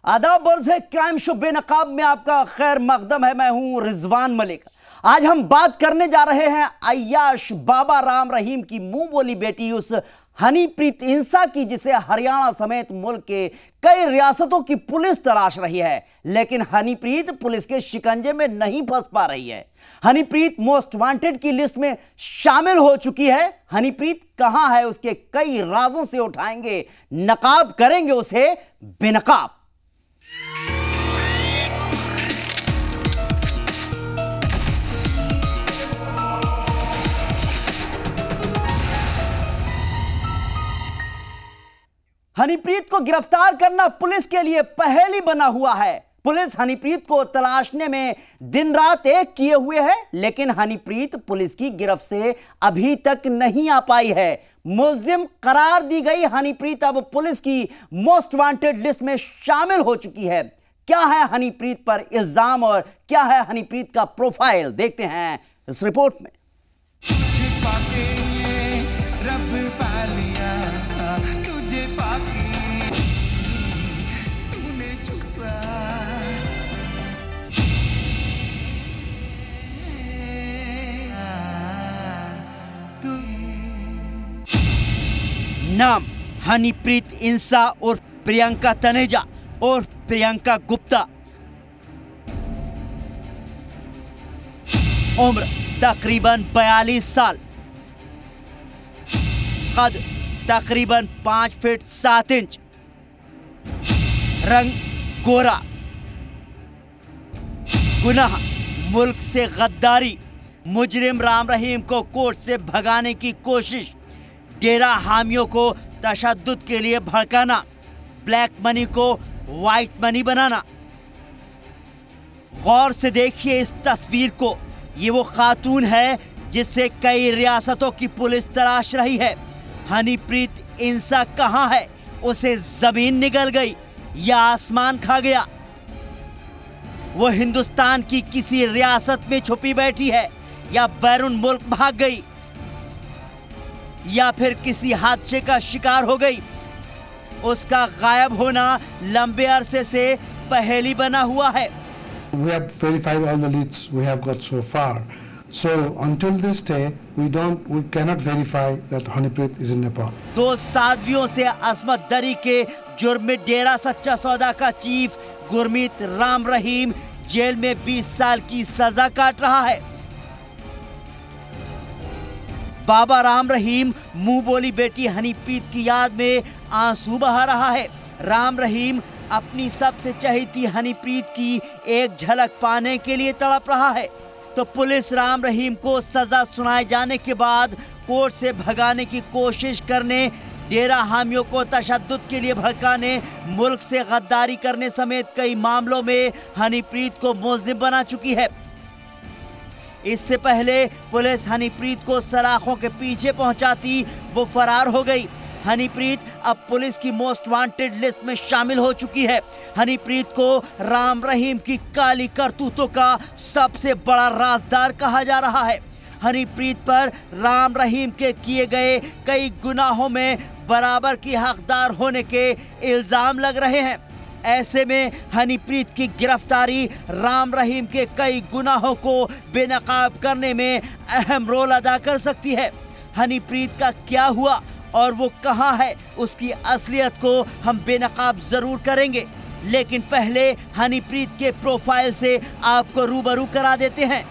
आदाब अर्ज़ है क्राइम शो बेनकाब में आपका खैर मकदम है। मैं हूं रिजवान मलिक। आज हम बात करने जा रहे हैं अय्याश बाबा राम रहीम की मुंह बोली बेटी उस हनीप्रीत इंसा की, जिसे हरियाणा समेत मुल्क के कई रियासतों की पुलिस तलाश रही है, लेकिन हनीप्रीत पुलिस के शिकंजे में नहीं फंस पा रही है। हनीप्रीत मोस्ट वांटेड की लिस्ट में शामिल हो चुकी है। हनीप्रीत कहां है, उसके कई राजों से उठाएंगे नकाब, करेंगे उसे बेनकाब। हनीप्रीत को गिरफ्तार करना पुलिस के लिए पहेली बना हुआ है। पुलिस हनीप्रीत को तलाशने में दिन रात एक किए हुए है, लेकिन हनीप्रीत पुलिस की गिरफ्त से अभी तक नहीं आ पाई है। मुलजिम करार दी गई हनीप्रीत अब पुलिस की मोस्ट वांटेड लिस्ट में शामिल हो चुकी है। क्या है हनीप्रीत पर इल्जाम और क्या है हनीप्रीत का प्रोफाइल, देखते हैं इस रिपोर्ट में। नाम हनीप्रीत इंसा और प्रियंका तनेजा और प्रियंका गुप्ता। उम्र तकरीबन 42 साल। कद तकरीबन 5 फीट 7 इंच। रंग गोरा। गुनाह मुल्क से गद्दारी। मुजरिम राम रहीम को कोर्ट से भगाने की कोशिश। डेरा हामियों को तशद्दुद के लिए भड़काना। ब्लैक मनी को व्हाइट मनी बनाना। गौर से देखिए इस तस्वीर को। ये वो खातून है जिससे कई रियासतों की पुलिस तलाश रही है। हनीप्रीत इंसा कहां है? उसे जमीन निगल गई या आसमान खा गया? वो हिंदुस्तान की किसी रियासत में छुपी बैठी है या बैरून मुल्क भाग गई या फिर किसी हादसे का शिकार हो गई? उसका गायब होना लंबे अरसे से पहेली बना हुआ है। We have verified all the leads we have got so far. So until this day, we cannot verify that Hanipreet is in Nepal. 2 साध्वियों से असमत दरी के जुर्म में डेरा सच्चा सौदा का चीफ गुरमीत राम रहीम जेल में 20 साल की सजा काट रहा है। बाबा राम रहीम मुंह बोली बेटी हनीप्रीत की याद में आंसू बहा रहा है। राम रहीम अपनी सबसे चहेती हनीप्रीत की एक झलक पाने के लिए तड़प रहा है, तो पुलिस राम रहीम को सजा सुनाए जाने के बाद कोर्ट से भगाने की कोशिश करने, डेरा हामियों को तशद्दुद के लिए भड़काने, मुल्क से गद्दारी करने समेत कई मामलों में हनीप्रीत को मुलजिम बना चुकी है। इससे पहले पुलिस हनीप्रीत को सलाखों के पीछे पहुंचाती वो फरार हो गई। हनीप्रीत अब पुलिस की मोस्ट वांटेड लिस्ट में शामिल हो चुकी है। हनीप्रीत को राम रहीम की काली करतूतों का सबसे बड़ा राजदार कहा जा रहा है। हनीप्रीत पर राम रहीम के किए गए कई गुनाहों में बराबर की हकदार होने के इल्जाम लग रहे हैं। ऐसे में हनीप्रीत की गिरफ्तारी राम रहीम के कई गुनाहों को बेनकाब करने में अहम रोल अदा कर सकती है। हनीप्रीत का क्या हुआ और वो कहां है, उसकी असलियत को हम बेनकाब जरूर करेंगे, लेकिन पहले हनीप्रीत के प्रोफाइल से आपको रूबरू करा देते हैं।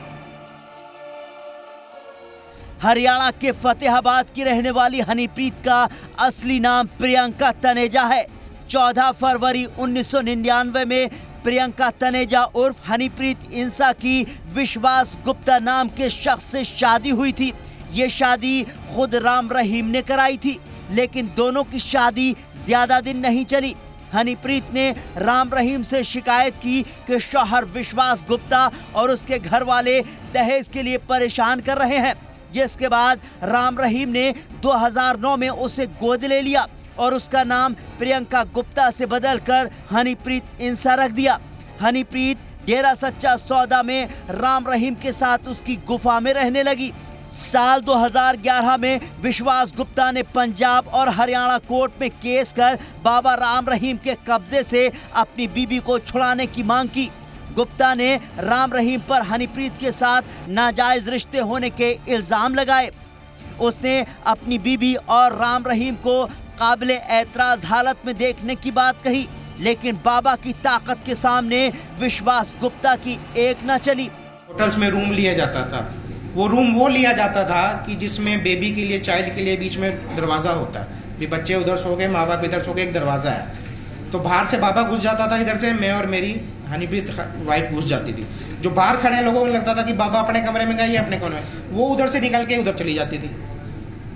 हरियाणा के फतेहाबाद की रहने वाली हनीप्रीत का असली नाम प्रियंका तनेजा है। 14 फरवरी 1999 में प्रियंका तनेजा उर्फ हनीप्रीत इंसा की विश्वास गुप्ता नाम के शख्स से शादी हुई थी। ये शादी खुद राम रहीम ने कराई थी, लेकिन दोनों की शादी ज्यादा दिन नहीं चली। हनीप्रीत ने राम रहीम से शिकायत की कि शौहर विश्वास गुप्ता और उसके घर वाले दहेज के लिए परेशान कर रहे हैं, जिसके बाद राम रहीम ने 2009 में उसे गोद ले लिया और उसका नाम प्रियंका गुप्ता से बदलकर हनीप्रीत इंसा रख दिया। हनीप्रीत डेरा सच्चा सौदा में राम रहीम के साथ उसकी गुफा में रहने लगी। साल 2011 में विश्वास गुप्ता ने पंजाब और हरियाणा कोर्ट में केस कर बाबा राम रहीम के कब्जे से अपनी बीबी को छुड़ाने की मांग की। गुप्ता ने राम रहीम पर हनीप्रीत के साथ नाजायज रिश्ते होने के इल्जाम लगाए। उसने अपनी बीबी और राम रहीम को काबिले एतराज हालत में देखने की बात कही, लेकिन बाबा की ताकत के सामने विश्वास गुप्ता की एक न चली। होटल्स में रूम लिया जाता था, वो रूम वो लिया जाता था कि जिसमें बेबी के लिए, चाइल्ड के लिए बीच में दरवाज़ा होता है, भी बच्चे उधर सो गए, माँ बाप इधर सो गए, एक दरवाज़ा है, तो बाहर से बाबा घुस जाता था, इधर से मैं और मेरी हनीप्रीत वाइफ घुस जाती थी। जो बाहर खड़े लोगों को लगता था कि बाबा अपने कमरे में गए, अपने कमरे में, वो उधर से निकल के उधर चली जाती थी।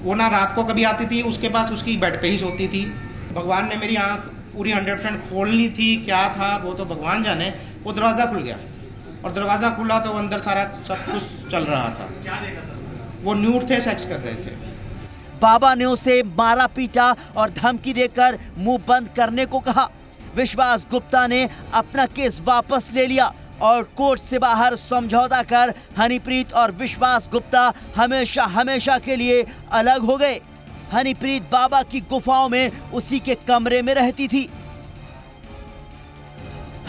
वो ना रात को कभी आती थी, उसके पास उसकी बेड पे ही सोती थी। भगवान ने मेरी आँख पूरी 100% खोलनी थी, क्या था वो तो भगवान जाने। वो दरवाज़ा खुल गया और दरवाज़ा खुला तो अंदर सारा सब कुछ चल रहा था। वो न्यूड थे, सेक्स कर रहे थे। बाबा ने उसे मारा पीटा और धमकी देकर मुंह बंद करने को कहा। विश्वास गुप्ता ने अपना केस वापस ले लिया और कोर्ट से बाहर समझौता कर हनीप्रीत और विश्वास गुप्ता हमेशा हमेशा के लिए अलग हो गए। हनीप्रीत बाबा की गुफाओं में उसी के कमरे में रहती थी।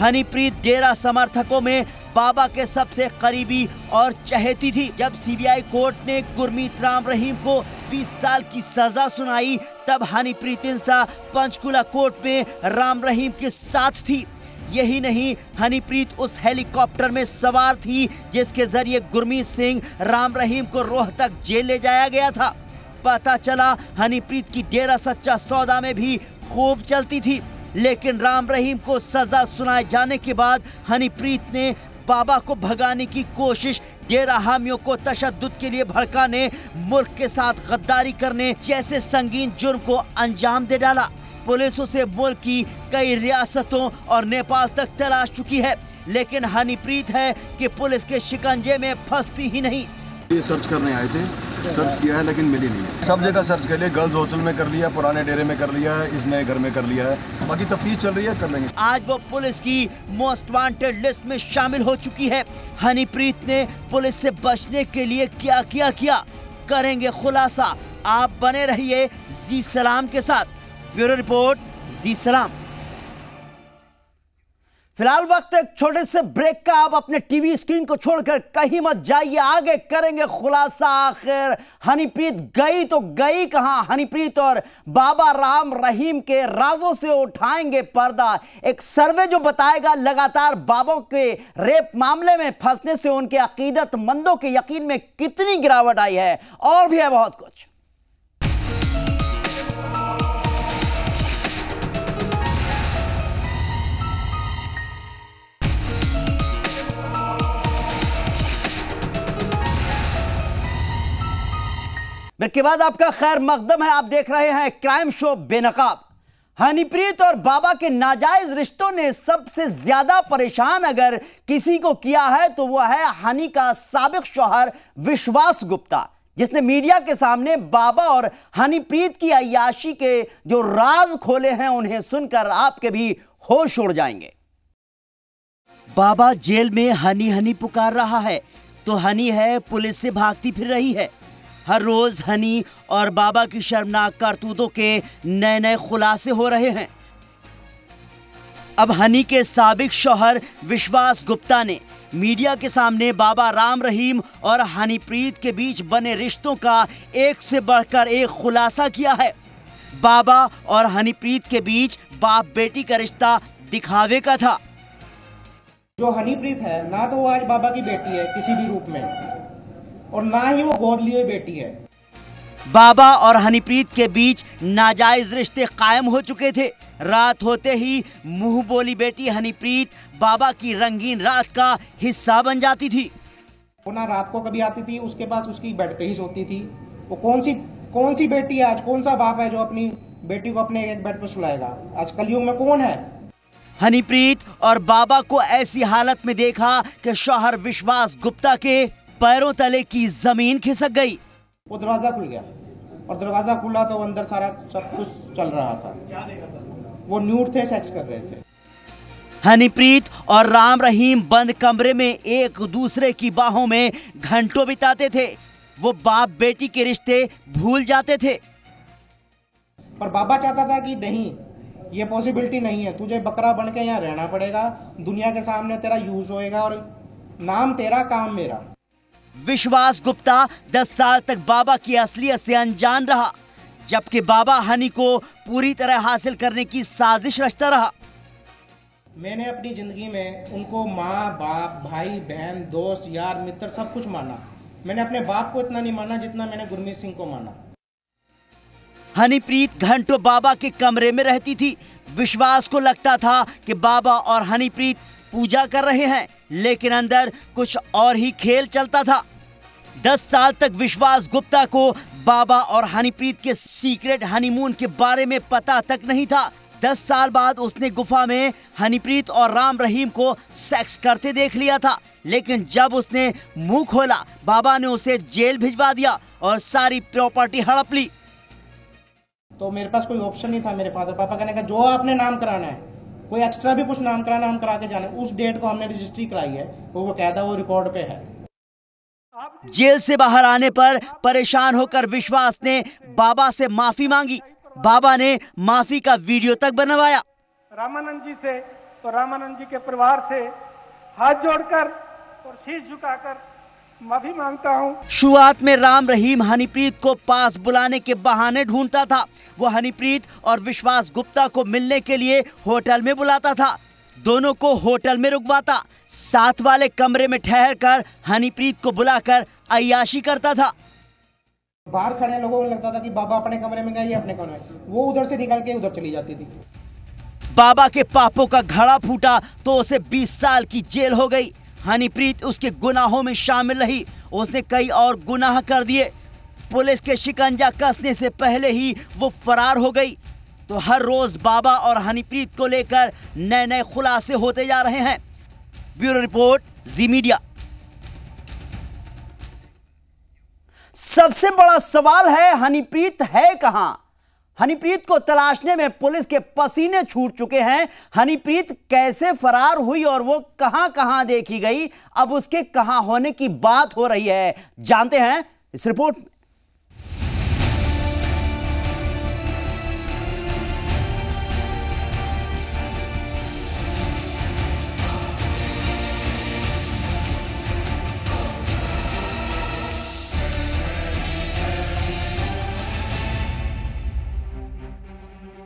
हनीप्रीत डेरा समर्थकों में बाबा के सबसे करीबी और चहेती थी। जब सीबीआई कोर्ट ने गुरमीत राम रहीम को 20 साल की सजा सुनाई, तब हनीप्रीत इंसा पंचकुला कोर्ट में राम रहीम के साथ थी। यही नहीं, हनीप्रीत उस हेलीकॉप्टर में सवार थी जिसके जरिए गुरमीत सिंह राम रहीम को रोहतक जेल ले जाया गया था। पता चला हनीप्रीत की डेरा सच्चा सौदा में भी खूब चलती थी, लेकिन राम रहीम को सजा सुनाए जाने के बाद हनीप्रीत ने बाबा को भगाने की कोशिश, डेरा हामियों को तशद्दुद के लिए भड़काने, मुल्क के साथ गद्दारी करने जैसे संगीन जुर्म को अंजाम दे डाला। पुलिस उसे मुल्क की कई रियासतों और नेपाल तक तलाश चुकी है, लेकिन हनीप्रीत है कि पुलिस के शिकंजे में फंसती ही नहीं। ये सर्च करने आए थे, सर्च किया है लेकिन मिली नहीं। सब जगह सर्च कर लिया, गर्ल्स हॉस्टल में कर लिया, पुराने डेरे में कर लिया है, इस नए घर में कर लिया है, बाकी तफ्तीश चल रही है, कर लेंगे। आज वो पुलिस की मोस्ट वांटेड लिस्ट में शामिल हो चुकी है। हनीप्रीत ने पुलिस से बचने के लिए क्या किया करेंगे खुलासा। आप बने रहिए जी सलाम के साथ। ब्यूरो रिपोर्ट, जी सलाम। फिलहाल वक्त एक छोटे से ब्रेक का। आप अपने टीवी स्क्रीन को छोड़कर कहीं मत जाइए, आगे करेंगे खुलासा। आखिर हनीप्रीत गई तो गई कहां? हनीप्रीत और बाबा राम रहीम के राजों से उठाएंगे पर्दा। एक सर्वे जो बताएगा लगातार बाबा के रेप मामले में फंसने से उनके अकीदतमंदों के यकीन में कितनी गिरावट आई है, और भी है बहुत कुछ। ब्रेक के बाद आपका खैर मकदम है। आप देख रहे हैं क्राइम शो बेनकाब। हनीप्रीत और बाबा के नाजायज रिश्तों ने सबसे ज्यादा परेशान अगर किसी को किया है तो वह है हनी का साबिक शौहर विश्वास गुप्ता, जिसने मीडिया के सामने बाबा और हनीप्रीत की अय्याशी के जो राज खोले हैं, उन्हें सुनकर आपके भी होश उड़ जाएंगे। बाबा जेल में हनी हनी पुकार रहा है तो हनी है पुलिस से भागती फिर रही है। हर रोज हनी और बाबा की शर्मनाक करतूतों के नए नए खुलासे हो रहे हैं। अब हनी के साबिक शौहर विश्वास गुप्ता ने मीडिया के सामने बाबा राम रहीम और हनीप्रीत के बीच बने रिश्तों का एक से बढ़कर एक खुलासा किया है। बाबा और हनीप्रीत के बीच बाप बेटी का रिश्ता दिखावे का था। जो हनीप्रीत है ना तो वो आज बाबा की बेटी है किसी भी रूप में, और ना ही वो गोद ली हुई बेटी है। बाबा और हनीप्रीत के बीच नाजायज रिश्ते कायम हो चुके थे। रात होते ही मुंह बोली बेटी हनीप्रीत बाबा की रंगीन रात का हिस्सा बन जाती थी। वो ना रात को कभी आती थी, उसके पास उसकी बेड पे ही सोती थी। वो कौन सी बेटी है आज, कौन सा बाप है जो अपनी बेटी को अपने एक बेड पे सुलाएगा? आज कलयुग में कौन है? हनीप्रीत और बाबा को ऐसी हालत में देखा कि शौहर विश्वास गुप्ता के पैरों तले की जमीन खिसक गई। वो दरवाजा खुल गया और दरवाजा खुला तो अंदर सारा सब कुछ चल रहा था। वो न्यूड थे, सेक्स कर रहे थे। हनीप्रीत और राम रहीम बंद कमरे में एक दूसरे की बाहों में घंटों बिताते थे। वो बाप बेटी के रिश्ते भूल जाते थे। पर बाबा चाहता था कि नहीं, ये पॉसिबिलिटी नहीं है, तुझे बकरा बन के यहाँ रहना पड़ेगा, दुनिया के सामने तेरा यूज होएगा और नाम तेरा काम मेरा। विश्वास गुप्ता 10 साल तक बाबा की असलियत से अनजान रहा, जबकि बाबा हनी को पूरी तरह हासिल करने की साजिश रचता रहा। मैंने अपनी जिंदगी में उनको माँ बाप भाई बहन दोस्त यार मित्र सब कुछ माना। मैंने अपने बाप को इतना नहीं माना जितना मैंने गुरमीत सिंह को माना। हनीप्रीत घंटों बाबा के कमरे में रहती थी। विश्वास को लगता था कि बाबा और हनीप्रीत पूजा कर रहे हैं, लेकिन अंदर कुछ और ही खेल चलता था। 10 साल तक विश्वास गुप्ता को बाबा और हनीप्रीत के सीक्रेट हनीमून के बारे में पता तक नहीं था। 10 साल बाद उसने गुफा में हनीप्रीत और राम रहीम को सेक्स करते देख लिया था, लेकिन जब उसने मुंह खोला, बाबा ने उसे जेल भिजवा दिया और सारी प्रॉपर्टी हड़प ली। तो मेरे पास कोई ऑप्शन नहीं था। मेरे फादर पापा कहने का जो आपने नाम कराना है, कोई एक्स्ट्रा भी कुछ नाम कराना हम करा के जाने। उस डेट को हमने रजिस्ट्री कराई है, वो कहता वो रिकॉर्ड पे है। जेल से बाहर आने पर परेशान होकर विश्वास ने बाबा से माफी मांगी। बाबा ने माफी का वीडियो तक बनवाया। रामानंद जी से, तो रामानंद जी के परिवार से हाथ जोड़कर और शीश झुकाकर माफी मांगता हूँ। शुरुआत में राम रहीम हनीप्रीत को पास बुलाने के बहाने ढूंढता था। वो हनीप्रीत और विश्वास गुप्ता को मिलने के लिए होटल में बुलाता था। दोनों को होटल में रुकवाता, साथ वाले कमरे में ठहर कर हनीप्रीत को बुलाकर अय्याशी करता था। बाहर खड़े लोगों को लगता था कि बाबा अपने कमरे में गए, अपने कमरे में, वो उधर से निकल के उधर चली जाती थी। बाबा के पापों का घड़ा फूटा तो उसे 20 साल की जेल हो गई। हनीप्रीत उसके गुनाहों में शामिल रही। उसने कई और गुनाह कर दिए। पुलिस के शिकंजा कसने से पहले ही वो फरार हो गई। तो हर रोज बाबा और हनीप्रीत को लेकर नए नए खुलासे होते जा रहे हैं। ब्यूरो रिपोर्ट, जी मीडिया। सबसे बड़ा सवाल है, हनीप्रीत है कहां? हनीप्रीत को तलाशने में पुलिस के पसीने छूट चुके हैं। हनीप्रीत कैसे फरार हुई और वो कहां कहां देखी गई, अब उसके कहां होने की बात हो रही है, जानते हैं इस रिपोर्ट में।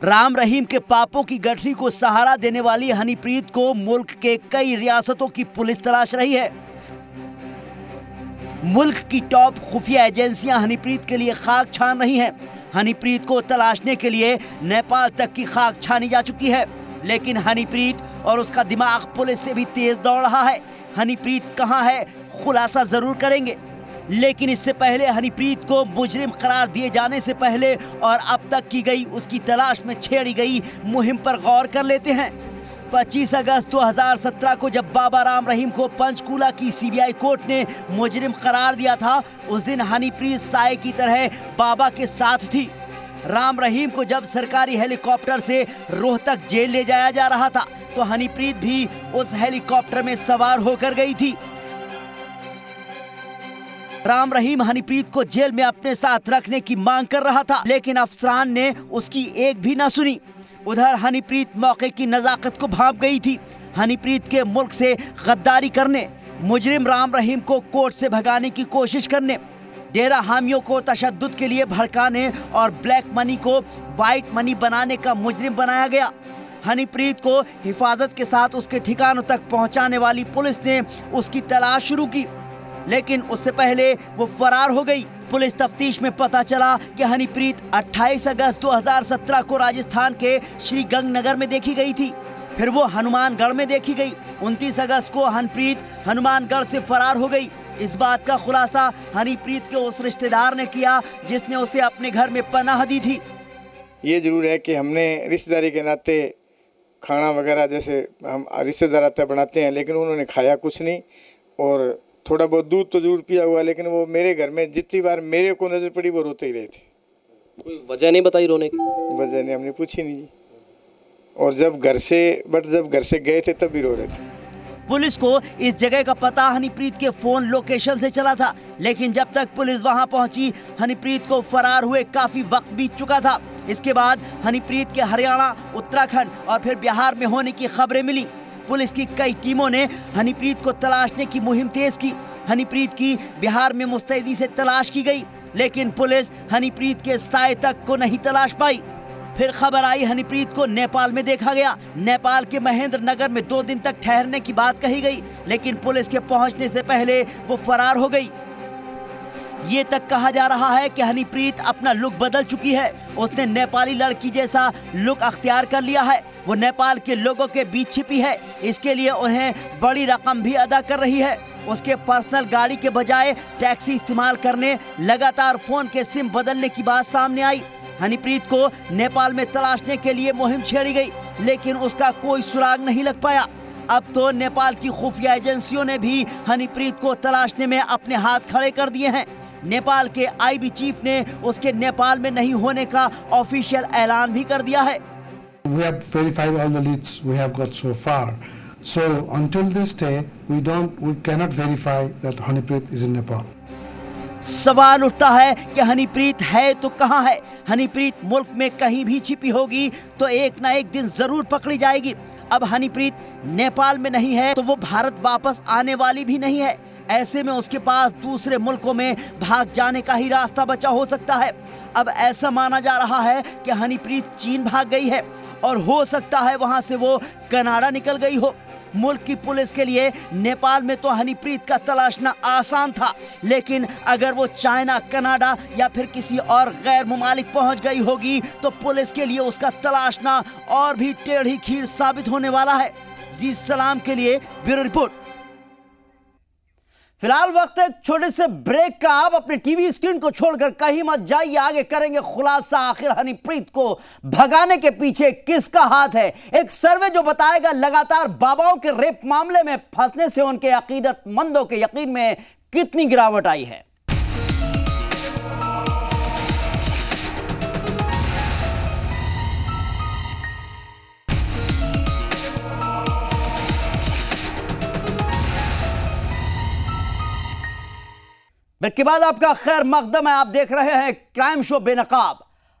राम रहीम के पापों की गठरी को सहारा देने वाली हनीप्रीत को मुल्क के कई रियासतों की पुलिस तलाश रही है। मुल्क की टॉप खुफिया एजेंसियां हनीप्रीत के लिए खाक छान रही हैं। हनीप्रीत को तलाशने के लिए नेपाल तक की खाक छानी जा चुकी है, लेकिन हनीप्रीत और उसका दिमाग पुलिस से भी तेज दौड़ रहा है। हनीप्रीत कहां है, खुलासा जरूर करेंगे, लेकिन इससे पहले हनीप्रीत को मुजरिम करार दिए जाने से पहले और अब तक की गई उसकी तलाश में छेड़ी गई मुहिम पर गौर कर लेते हैं। 25 अगस्त 2017 को जब बाबा राम रहीम को पंचकूला की सीबीआई कोर्ट ने मुजरिम करार दिया था, उस दिन हनीप्रीत साए की तरह बाबा के साथ थी। राम रहीम को जब सरकारी हेलीकॉप्टर से रोहतक जेल ले जाया जा रहा था, तो हनीप्रीत भी उस हेलीकॉप्टर में सवार होकर गई थी। राम रहीम हनीप्रीत को जेल में अपने साथ रखने की मांग कर रहा था, लेकिन अफसरान ने उसकी एक भी न सुनी। उधर हनीप्रीत मौके की नजाकत को भांप गई थी। हनीप्रीत के मुल्क से गद्दारी करने, मुजरिम राम रहीम को कोर्ट से भगाने की कोशिश करने, डेरा हामियों को तशद्दुद के लिए भड़काने और ब्लैक मनी को वाइट मनी बनाने का मुजरिम बनाया गया। हनीप्रीत को हिफाजत के साथ उसके ठिकानों तक पहुंचाने वाली पुलिस ने उसकी तलाश शुरू की, लेकिन उससे पहले वो फरार हो गई। पुलिस तफ्तीश में पता चला कि हनीप्रीत 28 अगस्त 2017 को राजस्थान के श्री गंगनगर में देखी गई थी। फिर वो हनुमानगढ़ में देखी गई। 29 अगस्त को हनीप्रीत हनुमानगढ़ से फरार हो गई। इस बात का खुलासा हनीप्रीत के उस रिश्तेदार ने किया जिसने उसे अपने घर में पनाह दी थी। ये जरूर है कि हमने रिश्तेदारी के नाते खाना वगैरह जैसे हम रिश्तेदार आते बनाते हैं, लेकिन उन्होंने खाया कुछ नहीं और थोड़ा बहुत दूध तो जरूर पिया हुआ, लेकिन वो मेरे घर में जितनी बार मेरे को नजर पड़ी वो रोते ही रहे थे। कोई वजह नहीं बताई रोने की? वजह नहीं, हमने पूछी नहीं जी। और जब घर से गए थे तब भी रो रहे थे। पुलिस को इस जगह का पता हनीप्रीत के फोन लोकेशन से चला था, लेकिन जब तक पुलिस वहां पहुंची हनीप्रीत को फरार हुए काफी वक्त बीत चुका था। इसके बाद हनीप्रीत के हरियाणा, उत्तराखंड और फिर बिहार में होने की खबरें मिली। पुलिस की कई टीमों ने हनीप्रीत को तलाशने की मुहिम तेज की। हनीप्रीत की बिहार में मुस्तैदी से तलाश की गई, लेकिन पुलिस हनीप्रीत के साए तक को नहीं तलाश पाई। फिर खबर आई हनीप्रीत को नेपाल में देखा गया। नेपाल के महेंद्र नगर में 2 दिन तक ठहरने की बात कही गई, लेकिन पुलिस के पहुंचने से पहले वो फरार हो गई। ये तक कहा जा रहा है कि हनीप्रीत अपना लुक बदल चुकी है। उसने नेपाली लड़की जैसा लुक अख्तियार कर लिया है। वो नेपाल के लोगों के बीच छिपी है। इसके लिए उन्हें बड़ी रकम भी अदा कर रही है। उसके पर्सनल गाड़ी के बजाय टैक्सी इस्तेमाल करने, लगातार फोन के सिम बदलने की बात सामने आई। हनीप्रीत को नेपाल में तलाशने के लिए मुहिम छेड़ी गई, लेकिन उसका कोई सुराग नहीं लग पाया। अब तो नेपाल की खुफिया एजेंसियों ने भी हनीप्रीत को तलाशने में अपने हाथ खड़े कर दिए हैं। नेपाल के आईबी चीफ ने उसके नेपाल में नहीं होने का ऑफिशियल ऐलान भी कर दिया है। We have verified all the leads we have got so far. So until this day, we cannot verify that Hanipreet is in Nepal. सवाल उठता है कि हनीप्रीत है तो कहां है? हनीप्रीत मुल्क में कहीं भी छिपी होगी तो एक ना एक दिन जरूर पकड़ी जाएगी। अब हनीप्रीत नेपाल में नहीं है तो वो भारत वापस आने वाली भी नहीं है। ऐसे में उसके पास दूसरे मुल्कों में भाग जाने का ही रास्ता बचा हो सकता है। अब ऐसा माना जा रहा है कि हनीप्रीत चीन भाग गई है और हो सकता है वहां से वो कनाडा निकल गई हो। मुल्क की पुलिस के लिए नेपाल में तो हनीप्रीत का तलाशना आसान था, लेकिन अगर वो चाइना, कनाडा या फिर किसी और गैर मुमालिक पहुंच गई होगी तो पुलिस के लिए उसका तलाशना और भी टेढ़ी खीर साबित होने वाला है। जी सलाम के लिए ब्यूरो रिपोर्ट। फिलहाल वक्त है छोटे से ब्रेक का। आप अपने टीवी स्क्रीन को छोड़कर कहीं मत जाइए, आगे करेंगे खुलासा आखिर हनीप्रीत को भगाने के पीछे किसका हाथ है। एक सर्वे जो बताएगा लगातार बाबाओं के रेप मामले में फंसने से उनके अकीदतमंदों के यकीन में कितनी गिरावट आई है। ब्रेक के बाद आपका खैर मकदम है। आप देख रहे हैं क्राइम शो बेनकाब।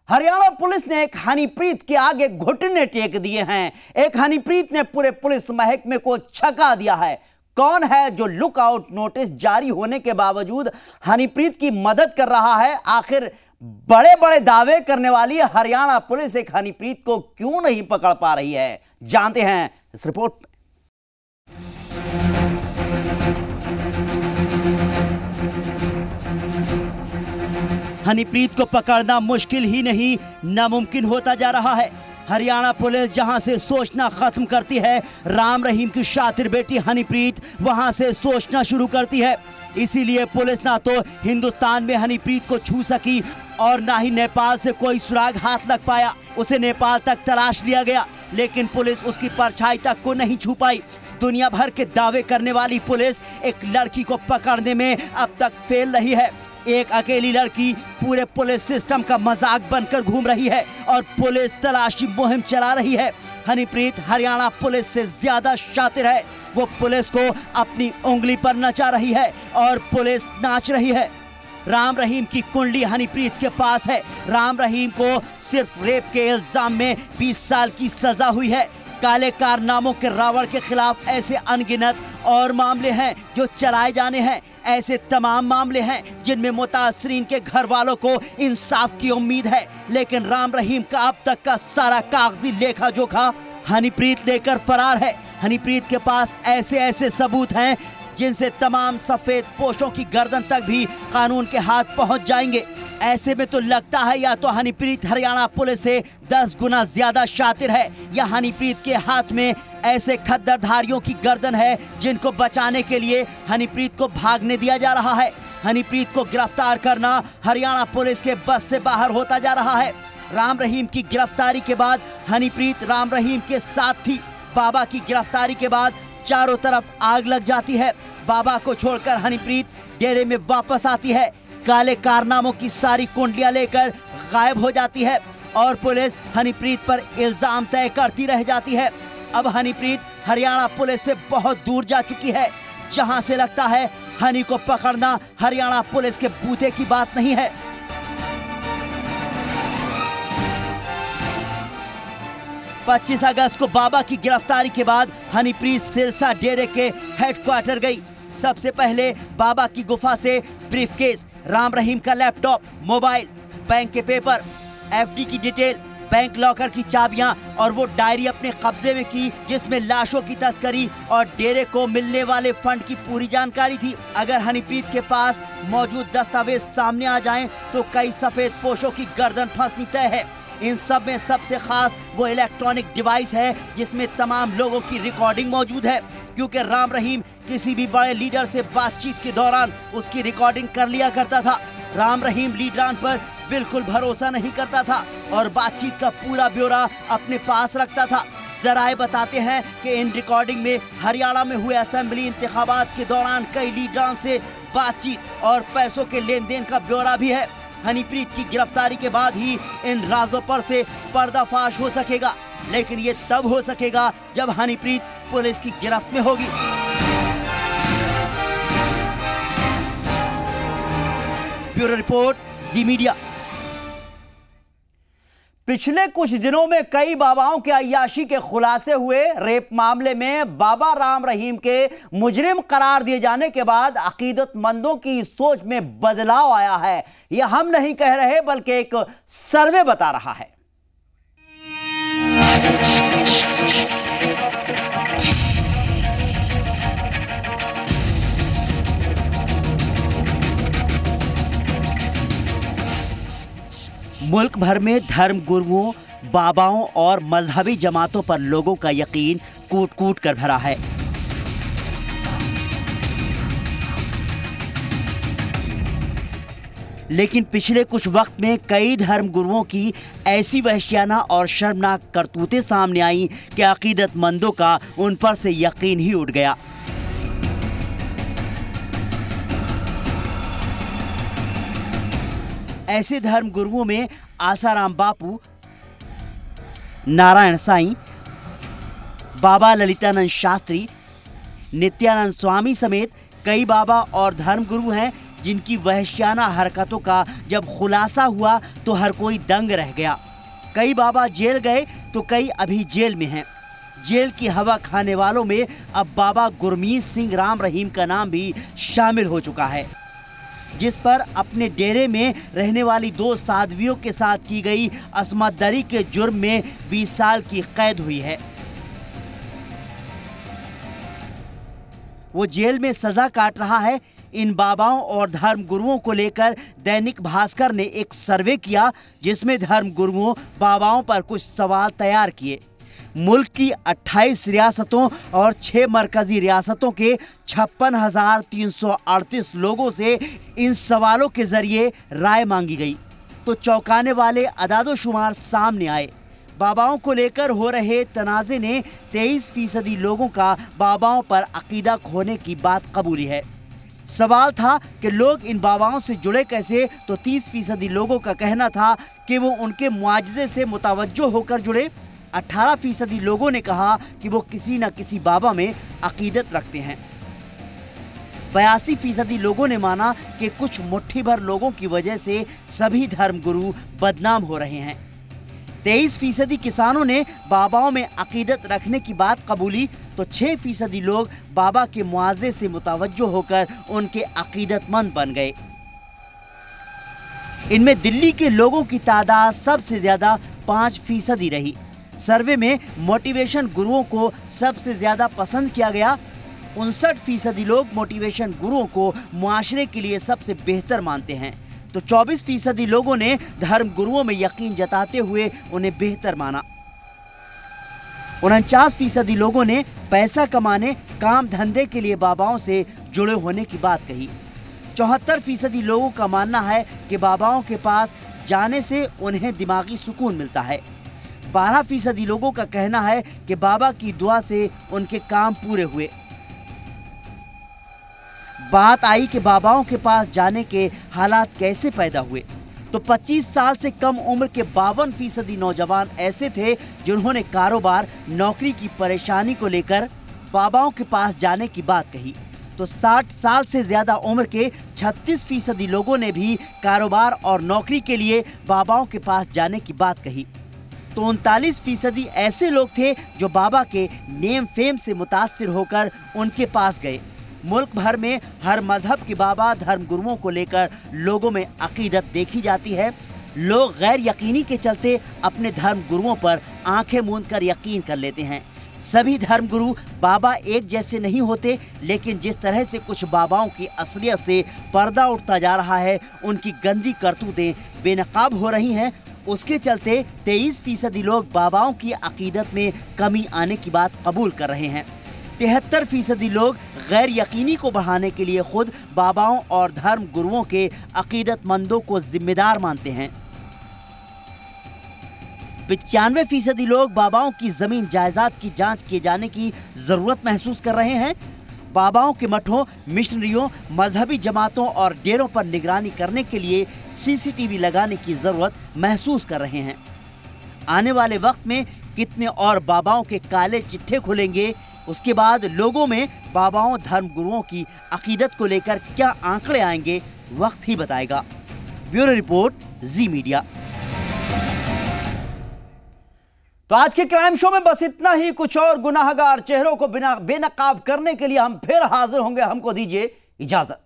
हरियाणा पुलिस ने एक हनीप्रीत के आगे घुटने टेक दिए हैं। एक हनीप्रीत ने पूरे पुलिस महकमे को छका दिया है। कौन है जो लुकआउट नोटिस जारी होने के बावजूद हनीप्रीत की मदद कर रहा है? आखिर बड़े बड़े दावे करने वाली हरियाणा पुलिस एक हनीप्रीत को क्यों नहीं पकड़ पा रही है? जानते हैं इस रिपोर्ट में। हनीप्रीत को पकड़ना मुश्किल ही नहीं, नामुमकिन होता जा रहा है। हरियाणा पुलिस जहां से सोचना खत्म करती है, राम रहीम की शातिर बेटी हनीप्रीत वहां से सोचना शुरू करती है। इसीलिए पुलिस ना तो हिंदुस्तान में हनीप्रीत को छू सकी और ना ही नेपाल से कोई सुराग हाथ लग पाया। उसे नेपाल तक तलाश लिया गया, लेकिन पुलिस उसकी परछाई तक को नहीं छू पाई। दुनिया भर के दावे करने वाली पुलिस एक लड़की को पकड़ने में अब तक फेल रही है। एक अकेली लड़की पूरे पुलिस सिस्टम का मजाक बनकर घूम रही है और पुलिस तलाशी मुहिम चला रही है। हनीप्रीत हरियाणा पुलिस से ज्यादा शातिर है। वो पुलिस को अपनी उंगली पर नचा रही है और पुलिस नाच रही है। राम रहीम की कुंडली हनीप्रीत के पास है। राम रहीम को सिर्फ रेप के इल्जाम में 20 साल की सजा हुई है। काले कारनामों के रावण के खिलाफ ऐसे अनगिनत और मामले हैं जो चलाए जाने हैं। ऐसे तमाम मामले हैं जिनमें मुतासरीन के घर वालों को इंसाफ की उम्मीद है, लेकिन राम रहीम का अब तक का सारा कागजी लेखा जोखा हनीप्रीत लेकर फरार है। हनीप्रीत के पास ऐसे ऐसे सबूत हैं जिनसे तमाम सफेद पोशों की गर्दन तक भी कानून के हाथ पहुंच जाएंगे। ऐसे में तो लगता है या तो हनीप्रीत हरियाणा पुलिस से 10 गुना ज्यादा शातिर है, या हनीप्रीत के हाथ में ऐसे खद्दरधारियों की गर्दन है जिनको बचाने के लिए हनीप्रीत को भागने दिया जा रहा है। हनीप्रीत को गिरफ्तार करना हरियाणा पुलिस के बस से बाहर होता जा रहा है। राम रहीम की गिरफ्तारी के बाद हनीप्रीत राम रहीम के साथ थी। बाबा की गिरफ्तारी के बाद चारों तरफ आग लग जाती है। बाबा को छोड़कर हनीप्रीत डेरे में वापस आती है। काले कारनामों की सारी कुंडलियां लेकर गायब हो जाती है और पुलिस हनीप्रीत पर इल्जाम तय करती रह जाती है। अब हनीप्रीत हरियाणा पुलिस से बहुत दूर जा चुकी है, जहां से लगता है हनी को पकड़ना हरियाणा पुलिस के बूते की बात नहीं है। पच्चीस अगस्त को बाबा की गिरफ्तारी के बाद हनीप्रीत सिरसा डेरे के हेडक्वार्टर गई। सबसे पहले बाबा की गुफा से ब्रीफकेस, राम रहीम का लैपटॉप, मोबाइल, बैंक के पेपर, एफडी की डिटेल, बैंक लॉकर की चाबियां और वो डायरी अपने कब्जे में की जिसमें लाशों की तस्करी और डेरे को मिलने वाले फंड की पूरी जानकारी थी। अगर हनीप्रीत के पास मौजूद दस्तावेज सामने आ जाएं तो कई सफेद पोशों की गर्दन फंसनी तय है। इन सब में सबसे खास वो इलेक्ट्रॉनिक डिवाइस है जिसमें तमाम लोगों की रिकॉर्डिंग मौजूद है, क्योंकि राम रहीम किसी भी बड़े लीडर से बातचीत के दौरान उसकी रिकॉर्डिंग कर लिया करता था। राम रहीम लीडरान पर बिल्कुल भरोसा नहीं करता था और बातचीत का पूरा ब्यौरा अपने पास रखता था। जराए बताते हैं कि इन रिकॉर्डिंग में हरियाणा में हुए असेंबली इंतखाबात के दौरान कई लीडरान से बातचीत और पैसों के लेन देन का ब्यौरा भी है। हनीप्रीत की गिरफ्तारी के बाद ही इन राजों पर से पर्दाफाश हो सकेगा, लेकिन ये तब हो सकेगा जब हनीप्रीत पुलिस की गिरफ्त में होगी। ब्यूरो रिपोर्ट, जी मीडिया। पिछले कुछ दिनों में कई बाबाओं के अय्याशी के खुलासे हुए। रेप मामले में बाबा राम रहीम के मुजरिम करार दिए जाने के बाद अकीदतमंदों की सोच में बदलाव आया है। यह हम नहीं कह रहे बल्कि एक सर्वे बता रहा है। मुल्क भर में धर्म गुरुओं, बाबाओं और मजहबी जमातों पर लोगों का यकीन कूट कूट कर भरा है। लेकिन पिछले कुछ वक्त में कई धर्म गुरुओं की ऐसी वहशियाना और शर्मनाक करतूतें सामने आई कि अकीदतमंदों का उन पर से यकीन ही उठ गया। ऐसे धर्म गुरुओं में आसाराम बापू, नारायण साईं, बाबा ललितानंद शास्त्री, नित्यानंद स्वामी समेत कई बाबा और धर्म गुरु हैं जिनकी वहशियाना हरकतों का जब खुलासा हुआ तो हर कोई दंग रह गया। कई बाबा जेल गए तो कई अभी जेल में हैं। जेल की हवा खाने वालों में अब बाबा गुरमीत सिंह राम रहीम का नाम भी शामिल हो चुका है, जिस पर अपने डेरे में रहने वाली 2 साध्वियों के साथ की गई अस्मतदरी के जुर्म में 20 साल की कैद हुई है। वो जेल में सजा काट रहा है। इन बाबाओं और धर्म गुरुओं को लेकर दैनिक भास्कर ने एक सर्वे किया जिसमें धर्म गुरुओं, बाबाओं पर कुछ सवाल तैयार किए। मुल्क की 28 रियासतों और 6 मरकजी रियासतों के 56,338 लोगों से इन सवालों के जरिए राय मांगी गई तो चौंकाने वाले अदादोशुमार सामने आए। बाबाओं को लेकर हो रहे तनाज़े ने 23% लोगों का बाबाओं पर अकीदा खोने की बात कबूली है। सवाल था कि लोग इन बाबाओं से जुड़े कैसे, तो 30% लोगों का कहना था कि वो उनके मुआजिज़े से मुतवज्जो होकर जुड़े। 18% लोगों ने कहा कि वो किसी न किसी बाबा में अकीदत रखते हैं। 82% लोगों ने माना कि कुछ मुट्ठी भर लोगों की वजह से सभी धर्मगुरु बदनाम हो रहे हैं। 23% किसानों ने बाबाओं में अकीदत रखने की बात कबूली तो 6% लोग बाबा के मुआवजे से मुतवज्जो होकर उनके अकीदतमंद बन गए। इनमें दिल्ली के लोगों की तादाद सबसे ज्यादा 5% रही। सर्वे में मोटिवेशन गुरुओं को सबसे ज्यादा पसंद किया गया। 59% लोग मोटिवेशन गुरुओं को मुआशरे के लिए सबसे बेहतर मानते हैं, तो 24% लोगों ने धर्म गुरुओं में यकीन जताते हुए उन्हें बेहतर माना। 49% लोगों ने पैसा कमाने, काम धंधे के लिए बाबाओं से जुड़े होने की बात कही। 74% लोगों का मानना है कि बाबाओं के पास जाने से उन्हें दिमागी सुकून मिलता है। 12% लोगों का कहना है कि बाबा की दुआ से उनके काम पूरे हुए। बात आई कि बाबाओं के पास जाने के हालात कैसे पैदा हुए, तो 25 साल से कम उम्र के 52% नौजवान ऐसे थे जिन्होंने कारोबार, नौकरी की परेशानी को लेकर बाबाओं के पास जाने की बात कही। तो 60 साल से ज्यादा उम्र के 36% लोगों ने भी कारोबार और नौकरी के लिए बाबाओं के पास जाने की बात कही। तो 39% ऐसे लोग थे जो बाबा के नेम फेम से मुतासिर होकर उनके पास गए। मुल्क भर में हर मजहब के बाबा धर्म गुरुओं को लेकर लोगों में अकीदत देखी जाती है। लोग गैर यकीनी के चलते अपने धर्म गुरुओं पर आंखें मूंद कर यकीन कर लेते हैं। सभी धर्म गुरु बाबा एक जैसे नहीं होते, लेकिन जिस तरह से कुछ बाबाओं की असलियत से पर्दा उठता जा रहा है, उनकी गंदी करतूतें बेनकाब हो रही हैं, उसके चलते 23% लोग बाबाओं की अकीदत में कमी आने की बात कबूल कर रहे हैं। 73% लोग गैर यकीनी को बढ़ाने के लिए खुद बाबाओं और धर्म गुरुओं के अकीदतमंदों को जिम्मेदार मानते हैं। 95% लोग बाबाओं की जमीन जायदाद की जांच किए जाने की जरूरत महसूस कर रहे हैं। बाबाओं के मठों, मिशनरियों, मजहबी जमातों और डेरों पर निगरानी करने के लिए CCTV लगाने की जरूरत महसूस कर रहे हैं। आने वाले वक्त में कितने और बाबाओं के काले चिट्ठे खुलेंगे, उसके बाद लोगों में बाबाओं धर्म गुरुओं की अकीदत को लेकर क्या आंकड़े आएंगे, वक्त ही बताएगा। ब्यूरो रिपोर्ट, जी मीडिया। तो आज के क्राइम शो में बस इतना ही। कुछ और गुनाहगार चेहरों को बेनकाब करने के लिए हम फिर हाजिर होंगे। हमको दीजिए इजाजत।